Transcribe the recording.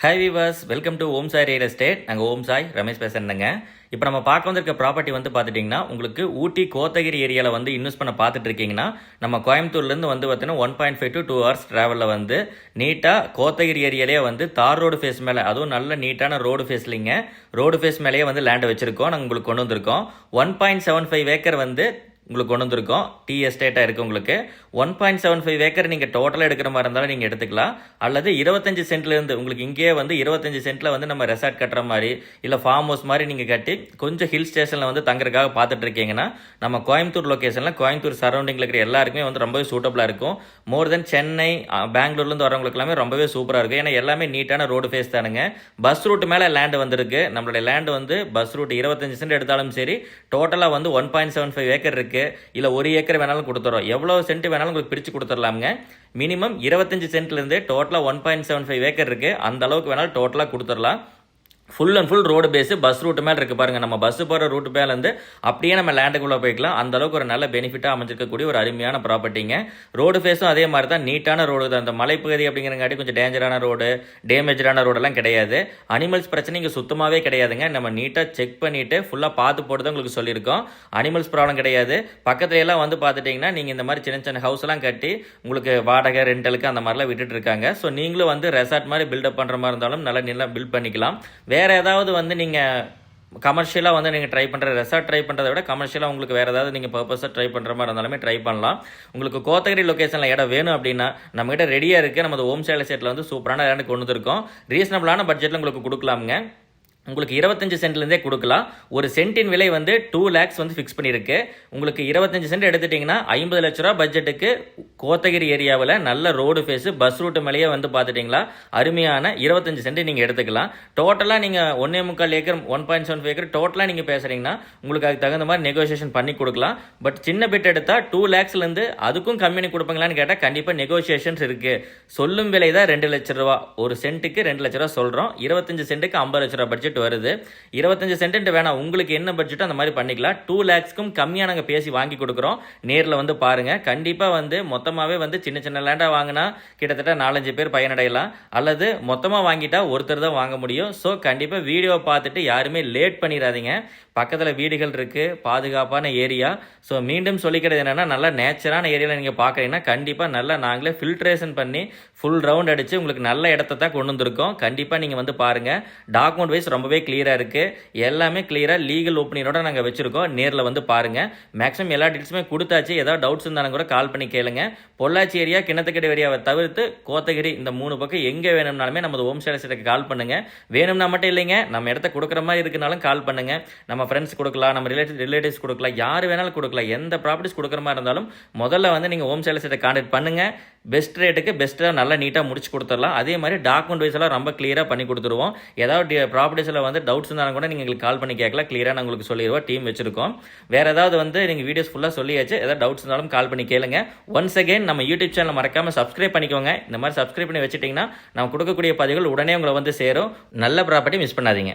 Hi viewers, welcome to Om Sai real estate. நாங்கள் ஓம் சாய் ரமேஷ் பேசுகிறேங்க. இப்போ நம்ம பார்க்க வந்திருக்க ப்ராப்பர்ட்டி வந்து பார்த்துட்டிங்கன்னா, உங்களுக்கு ஊட்டி கோத்தகிரி ஏரியாவில் வந்து இன்வெஸ்ட் பண்ண பார்த்துட்டு இருக்கீங்கன்னா, நம்ம கோயம்புத்தூர்லேருந்து வந்து பார்த்தீங்கன்னா 1.5 to 2 hours ட்ராவலில் வந்து நீட்டாக கோத்தகிரி ஏரியாலே வந்து தார் ரோடு ஃபேஸ் மேலே, அதுவும் நல்ல நீட்டான ரோடு ஃபேஸ்லிங்க, ரோடு ஃபேஸ் மேலேயே வந்து லேண்டை வச்சுருக்கோம். நாங்கள் உங்களுக்கு கொண்டு வந்திருக்கோம். 1.75 ஏக்கர் வந்து உங்களுக்கு கொண்டு வந்திருக்கோம். டீ எஸ்டேட்டாக இருக்குது. உங்களுக்கு 1.75 ஏக்கர் நீங்கள் டோட்டலாக எடுக்கிற மாதிரி இருந்தாலும் நீங்கள் எடுத்துக்கலாம். அல்லது 25 சென்ட்லேருந்து உங்களுக்கு இங்கேயே வந்து 25 சென்ட்டில் வந்து நம்ம ரெசார்ட் கட்டுற மாதிரி இல்லை ஃபார்ம் ஹவுஸ் மாதிரி நீங்கள் கட்டி கொஞ்சம் ஹில் ஸ்டேஷனில் வந்து தங்குறதுக்காக பார்த்துட்டு இருக்கீங்கன்னா, நம்ம கோயம்புத்தூர் லொக்கேஷனில் கோயம்புத்தூர் சரௌண்டிங்கில் இருக்கிற எல்லாருக்குமே வந்து ரொம்பவே சூட்டபுளாக இருக்கும். மோர் தென் சென்னை, பெங்களூர்லேருந்து வரவங்களுக்கு எல்லாமே ரொம்பவே சூப்பராக இருக்கும். ஏன்னா எல்லாமே நீட்டான ரோடு ஃபேஸ் தானுங்க. பஸ் ரூட் மேலே லேண்டு வந்திருக்கு. நம்மளுடைய லேண்டு வந்து பஸ் ரூட் 25 சென்ட் எடுத்தாலும் சரி, டோட்டலாக வந்து 1.75 ஏக்கர் இருக்குது. இல்லை 1 ஏக்கர் வேணாலும் கொடுத்துறோம். எவ்வளோ சென்ட் வேணாலும் உங்களுக்கு பிரித்து கொடுத்துடலாமுங்க. மினிமம் 25 சென்ட்லேருந்து டோட்டலாக 1.75 ஏக்கர் இருக்குது. அந்த அளவுக்கு வேணாலும் டோட்டலாக கொடுத்துடலாம். Full and full road base bus route மேலே இருக்குது பாருங்கள். நம்ம பஸ்ஸு போகிற ரூட்டு மேலேருந்து அப்படியே நம்ம லேண்டுக்குள்ளே போய்க்கலாம். அந்த அளவுக்கு ஒரு நல்ல பெனிஃபிட்டாக அமைஞ்சிருக்கக்கூடிய ஒரு அருமையான ப்ராப்பர்ட்டிங்க. ரோடு ஃபேஸும் அதே மாதிரி தான், நீட்டான ரோடு தான். அந்த மலைப்பகுதி அப்படிங்கிறங்காட்டி கொஞ்சம் டேஞ்சரான ரோடு, டேமேஜான ரோடெல்லாம் கிடையாது. அனிமல்ஸ் பிரச்சனை இங்கே சுத்தமாகவே கிடையாதுங்க. நம்ம நீட்டாக செக் பண்ணிவிட்டு ஃபுல்லாக பார்த்து போட்டு தான் உங்களுக்கு சொல்லியிருக்கோம். அனிமல்ஸ் ப்ராப்ளம் கிடையாது. பக்கத்துல எல்லாம் வந்து பார்த்துட்டிங்கன்னா நீங்கள் இந்த மாதிரி சின்ன சின்ன ஹவுஸ் எல்லாம் கட்டி உங்களுக்கு வாடகை ரெண்டலுக்கு அந்த மாதிரிலாம் விட்டுட்டு இருக்காங்க. ஸோ நீங்களும் வந்து ரெசார்ட் மாதிரி பில்டப் பண்ணுற மாதிரி இருந்தாலும் நல்லா பில்ட் பண்ணிக்கலாம். வேறு ஏதாவது வந்து நீங்கள் கமர்ஷியலாக வந்து நீங்கள் ட்ரை பண்ணுற ரெசார்ட் ட்ரை பண்ணுறதை விட கமர்ஷியலாக உங்களுக்கு வேறு ஏதாவது நீங்கள் பர்பஸாக ட்ரை பண்ணுற மாதிரி இருந்தாலுமே ட்ரை பண்ணலாம். உங்களுக்கு கோத்தகிரி லொக்கேஷனில் இடம் வேணும் அப்படின்னா நம்மகிட்ட ரெடியாக இருக்குது. நம்ம ஓம் சாய் எஸ்டேட்டில் வந்து சூப்பரான இடம் கொண்டு வந்துருக்கோம். ரீசனபிளான பட்ஜெட்டில் உங்களுக்கு கொடுக்கலாமுங்க. உங்களுக்கு 25 சென்ட்லேருந்தே கொடுக்கலாம். ஒரு சென்ட்டின் விலை வந்து 2 lakhs வந்து ஃபிக்ஸ் பண்ணியிருக்கு. உங்களுக்கு 25 சென்ட் எடுத்துட்டிங்கன்னா 50 லட்ச ரூபா பட்ஜெட்டுக்கு கோத்தகிரி ஏரியாவில் நல்ல ரோடு ஃபேஸு பஸ் ரூட்டு மேலேயே வந்து பார்த்துட்டிங்களா அருமையான 25 சென்ட் நீங்கள் எடுத்துக்கலாம். டோட்டலாக நீங்கள் 1.25 ஏக்கர் 1.75 ஏக்கர் டோட்டலாக நீங்கள் பேசுகிறீங்கன்னா உங்களுக்கு அதுக்கு தகுந்த மாதிரி நெகோசியேஷன் பண்ணி கொடுக்கலாம். பட் சின்ன பிட் எடுத்தால் 2 lakhsலேருந்து அதுக்கும் கம்மி கொடுப்பாங்களான்னு கேட்டால் கண்டிப்பாக நெகோசியேஷன்ஸ் இருக்குது. சொல்லும் விலை தான் 2 லட்ச ரூபா. ஒரு சென்ட்டுக்கு 2 லட்ச ரூபா சொல்கிறோம். 25 சென்ட்டுக்கு 50 லட்ச ரூபா பட்ஜெட் வருது. 25 சென்ட் வேணாம், உங்களுக்கு என்ன பட்ஜெட்டோ அந்த மாதிரி பண்ணிக்கலாம். 2 lakhsக்கும் கம்மியாக நாங்கள் பேசி வாங்கி கொடுக்குறோம். நேரில் வந்து பாருங்க. கண்டிப்பாக வந்து மொத்தமாகவே வந்து சின்ன சின்ன லேண்டாக வாங்கினா கிட்டத்தட்ட 4-5 பேர் பயனடையலாம். அல்லது மொத்தமாக வாங்கிட்டா ஒருத்தர் தான் வாங்க முடியும். ஸோ கண்டிப்பாக வீடியோவை பார்த்துட்டு யாருமே லேட் பண்ணிடாதீங்க. பக்கத்தில் வீடுகள் இருக்குது, பாதுகாப்பான ஏரியா. ஸோ மீண்டும் சொல்லிக்கிறது என்னென்னா, நல்லா நேச்சரான ஏரியாவில் நீங்கள் பார்க்குறீங்கன்னா கண்டிப்பாக நல்லா நாங்களே ஃபில்ட்ரேஷன் பண்ணி ஃபுல் ரவுண்ட் அடித்து உங்களுக்கு நல்ல இடத்த தான் கொண்டு வந்திருக்கோம். கண்டிப்பாக நீங்கள் வந்து பாருங்கள். டாக்குமெண்ட் வைஸ் ரொம்பவே கிளியராக இருக்குது. எல்லாமே கிளியராக லீகல் ஓப்பனிங்கோட நாங்கள் வச்சுருக்கோம். நேரில் வந்து பாருங்கள். மேக்ஸிமம் எல்லா டீட்டெயில்ஸுமே கொடுத்தாச்சு. ஏதாவது டவுட்ஸ் இருந்தாலும் கூட கால் பண்ணி கேளுங்க. பொள்ளாச்சி ஏரியா, கிணத்துக்கடை ஏரியாவை தவிர்த்து கோத்தகிரி இந்த 3 பக்கம் எங்கே வேணும்னாலுமே நமது ஓம் சாய் எஸ்டேட்டுக்கு கால் பண்ணுங்கள். வேணும்னா மட்டும் இல்லைங்க, நம்ம இடத்த கொடுக்குற மாதிரி இருக்குனாலும் கால் பண்ணுங்கள். நம்ம ஃப்ரெண்ட்ஸ் கொடுக்கலாம், நம்ம ரிலேட்டிவ்ஸ் கொடுக்கலாம், யார் வேணாலும் கொடுக்கலாம். எந்த ப்ராப்பர்ட்டிஸ் கொடுக்குற மாதிரி இருந்தாலும் முதல்ல வந்து நீங்கள் ஓம் சாய் எஸ்டேட்டை கான்டாக்ட் பண்ணுங்கள். பெஸ்ட் ரேட்டுக்கு பெஸ்ட்டாக நல்லா நீட்டாக முடிச்சு கொடுத்துடலாம். அதே மாதிரி டாக்குமெண்ட் வைஸ் எல்லாம் ரொம்ப கிளியராக பண்ணி கொடுத்துருவோம். ஏதாவது ப்ராப்பர்ட்டிஸில் வந்து டவுட்ஸ் இருந்தாலும் கூட நீங்கள் எங்களுக்கு கால் பண்ணி கேட்கலாம். கிளியராக நான் உங்களுக்கு சொல்லிடுவோம். டீம் வச்சிருக்கோம். வேறு ஏதாவது வந்து நீங்கள் வீடியோஸ் ஃபுல்லாக சொல்லியாச்சு. ஏதாவது டவுட்ஸ் இருந்தாலும் கால் பண்ணி கேளுங்க. ஒன்ஸ் அகெயின் நம்ம யூடியூப் சேனல் மறக்காமல் சப்ஸ்கிரைப் பண்ணிக்கோங்க. இந்த மாதிரி சப்ஸ்கிரைப் பண்ணி வச்சுட்டிங்கன்னா நம்ம கொடுக்கக்கூடிய பதிவுகள் உடனே உங்களை வந்து சேரும். நல்ல ப்ராப்பர்ட்டி மிஸ் பண்ணாதீங்க.